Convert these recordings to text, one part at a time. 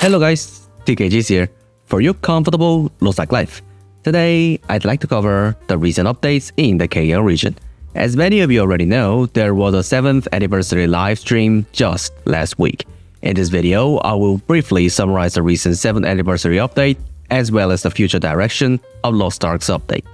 Hello guys, TKG's here for your comfortable LostArk life. Today, I'd like to cover the recent updates in the KL region. As many of you already know, there was a 7th anniversary live stream just last week. In this video, I will briefly summarize the recent 7th anniversary update as well as the future direction of LostArk's update.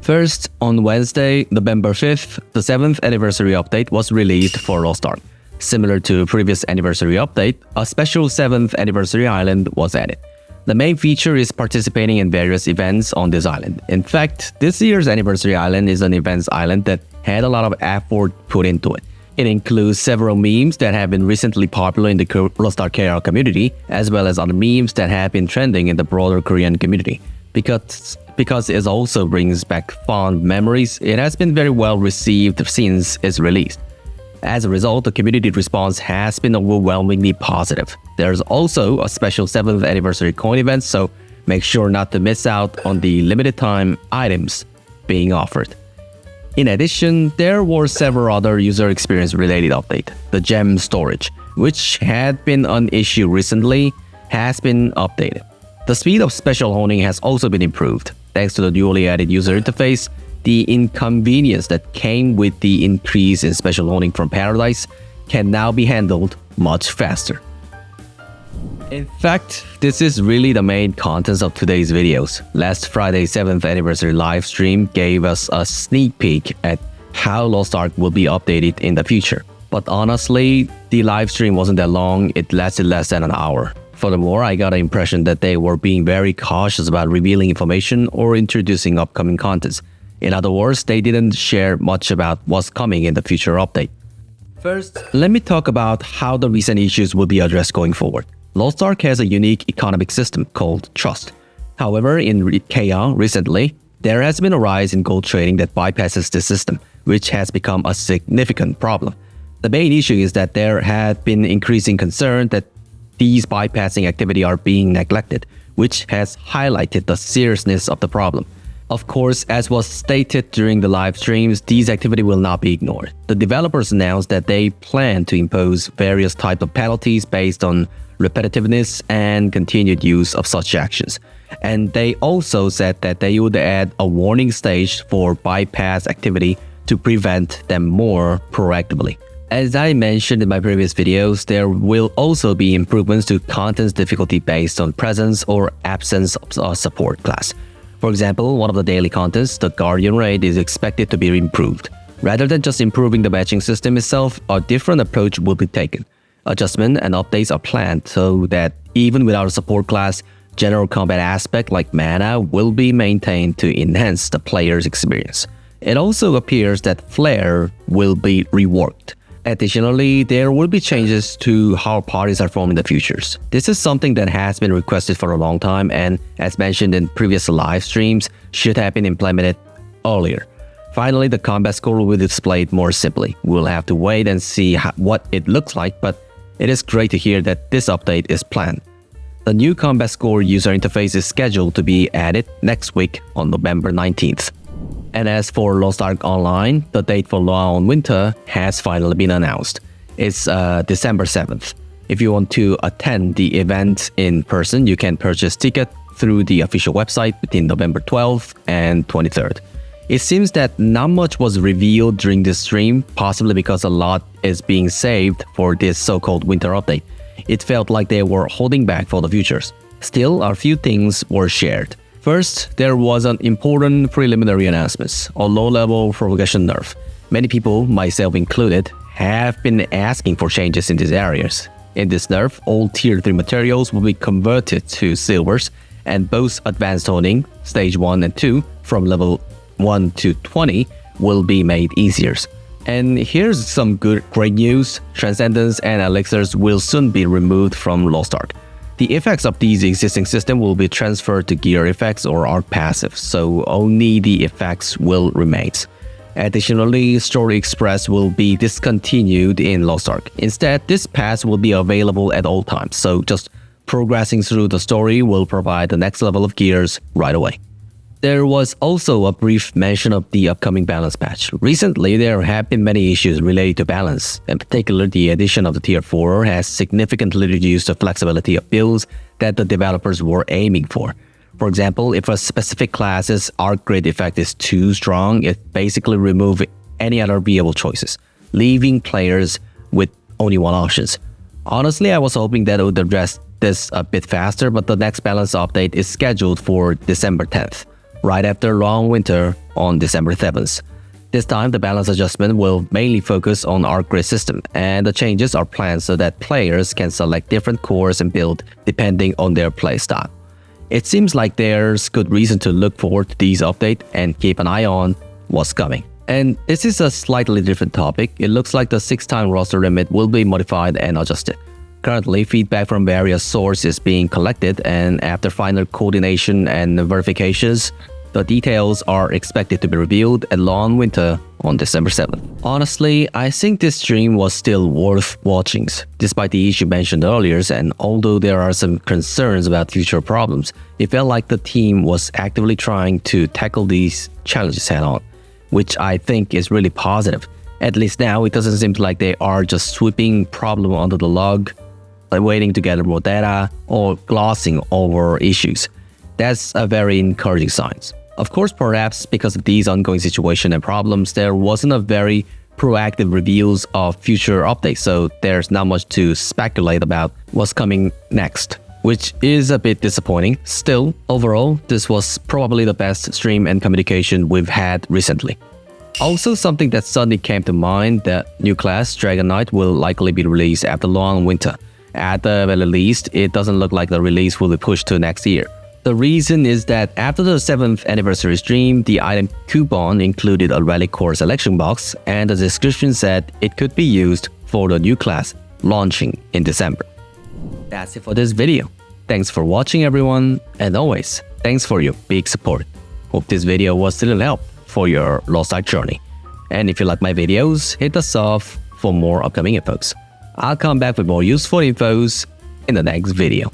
First, on Wednesday, November 5th, the 7th anniversary update was released for LostArk. Similar to previous anniversary update, a special 7th anniversary island was added. The main feature is participating in various events on this island. In fact, this year's anniversary island is an events island that had a lot of effort put into it. It includes several memes that have been recently popular in the LostArk KR community, as well as other memes that have been trending in the broader Korean community. Because it also brings back fond memories, it has been very well received since its release. As a result, the community response has been overwhelmingly positive. There's also a special 7th anniversary coin event, so make sure not to miss out on the limited time items being offered. In addition, there were several other user experience related updates. The gem storage, which had been an issue recently, has been updated. The speed of special honing has also been improved. Thanks to the newly added user interface, the inconvenience that came with the increase in special honing from Paradise can now be handled much faster. In fact, this is really the main contents of today's videos. Last Friday's 7th anniversary live stream gave us a sneak peek at how LostArk will be updated in the future. But honestly, the live stream wasn't that long, it lasted less than an hour. Furthermore, I got the impression that they were being very cautious about revealing information or introducing upcoming contents. In other words, they didn't share much about what's coming in the future update. First, let me talk about how the recent issues will be addressed going forward. LostArk has a unique economic system called trust. However, in KR recently, there has been a rise in gold trading that bypasses the system, which has become a significant problem. The main issue is that there had been increasing concern that these bypassing activity are being neglected, which has highlighted the seriousness of the problem. Of course, as was stated during the live streams, these activities will not be ignored. The developers announced that they plan to impose various types of penalties based on repetitiveness and continued use of such actions. And they also said that they would add a warning stage for bypass activity to prevent them more proactively. As I mentioned in my previous videos, there will also be improvements to contents difficulty based on presence or absence of a support class. For example, one of the daily contests, the Guardian Raid, is expected to be improved. Rather than just improving the matching system itself, a different approach will be taken. Adjustments and updates are planned so that even without a support class, general combat aspect like mana will be maintained to enhance the player's experience. It also appears that Flare will be reworked. Additionally, there will be changes to how parties are formed in the futures. This is something that has been requested for a long time and, as mentioned in previous live streams, should have been implemented earlier. Finally, the combat score will be displayed more simply. We'll have to wait and see what it looks like, but it is great to hear that this update is planned. The new combat score user interface is scheduled to be added next week on November 19th. And as for LostArk Online, the date for Law on Winter has finally been announced. It's December 7th. If you want to attend the event in person, you can purchase ticket through the official website between November 12th and 23rd. It seems that not much was revealed during this stream, possibly because a lot is being saved for this so-called winter update. It felt like they were holding back for the futures. Still, a few things were shared. First, there was an important preliminary announcement, a low-level progression nerf. Many people, myself included, have been asking for changes in these areas. In this nerf, all Tier 3 materials will be converted to silvers, and both advanced honing, stage 1 and 2, from level 1 to 20, will be made easier. And here's some great news, Transcendence and Elixirs will soon be removed from LostArk. The effects of these existing systems will be transferred to gear effects or Ark passive, so only the effects will remain. Additionally, Story Express will be discontinued in LostArk. Instead, this pass will be available at all times, so just progressing through the story will provide the next level of gears right away. There was also a brief mention of the upcoming balance patch. Recently, there have been many issues related to balance. In particular, the addition of the Tier 4 has significantly reduced the flexibility of builds that the developers were aiming for. For example, if a specific class's Ark Grid effect is too strong, it basically removes any other viable choices, leaving players with only one option. Honestly, I was hoping that it would address this a bit faster, but the next balance update is scheduled for December 10th. Right after long winter on December 7th. This time, the balance adjustment will mainly focus on Ark Grid system, and the changes are planned so that players can select different cores and build depending on their playstyle. It seems like there's good reason to look forward to these updates and keep an eye on what's coming. And this is a slightly different topic. It looks like the 6-time roster limit will be modified and adjusted. Currently, feedback from various sources is being collected, and after final coordination and verifications, the details are expected to be revealed at Long Winter on December 7th. Honestly, I think this stream was still worth watching, despite the issue mentioned earlier, and although there are some concerns about future problems, it felt like the team was actively trying to tackle these challenges head-on, which I think is really positive. At least now, it doesn't seem like they are just sweeping problem under the rug, like waiting to gather more data or glossing over issues. That's a very encouraging sign. Of course, perhaps because of these ongoing situations and problems, there wasn't a very proactive reviews of future updates, so there's not much to speculate about what's coming next, which is a bit disappointing. Still, overall, this was probably the best stream and communication we've had recently. Also, something that suddenly came to mind, that new class, Dragon Knight, will likely be released after Long Winter. At the very least, it doesn't look like the release will be pushed to next year. The reason is that after the 7th anniversary stream, the item coupon included a relic core selection box, and the description said it could be used for the new class launching in December. That's it for this video. Thanks for watching, everyone, and always, thanks for your big support. Hope this video was still a help for your LostArk journey. And if you like my videos, hit the sub for more upcoming infos. I'll come back with more useful infos in the next video.